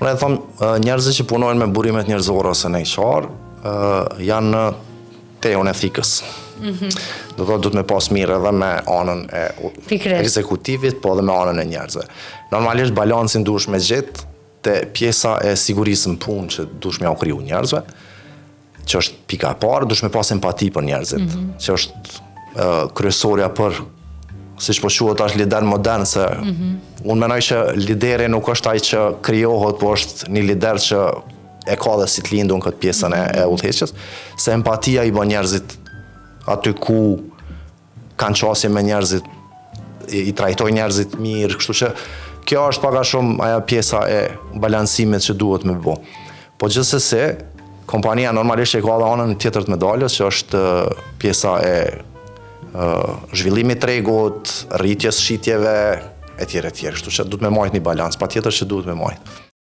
Unë e them njerëzit që punojnë me burimet njerëzore ose në HR janë në teun e thikës. Do thotë duhet me pas mirë edhe me anën e ekzekutivit, po edhe me anën e njerëzve. Normalisht balancin duhesh me gjetë te pjesa e sigurisë në punë që duhesh me u kriju njerëzve, që është pika e parë, duhesh me pas empati për njerëzit, që është kryesorja për siç po quhet tash lider modern, se unë mendoj që lideri nuk është ai që krijohet, po është një lider që e ka dhe si të lindun këtë pjesën e udhëheqjes, se empatia i bën njerëzit aty ku kanë qasje me njerëzit, i trajtoj njerëzit mirë, kështu që kjo është pak a shumë ajo pjesa e balancimit që duhet me bë. Po gjithsesi, kompania normalisht e ka edhe anën tjetër të medaljes, që është pjesa e zhvillimit tregut, rritjes shitjeve, etj. Kështu që duhet me majtë një balans, patjetër që duhet me majtë.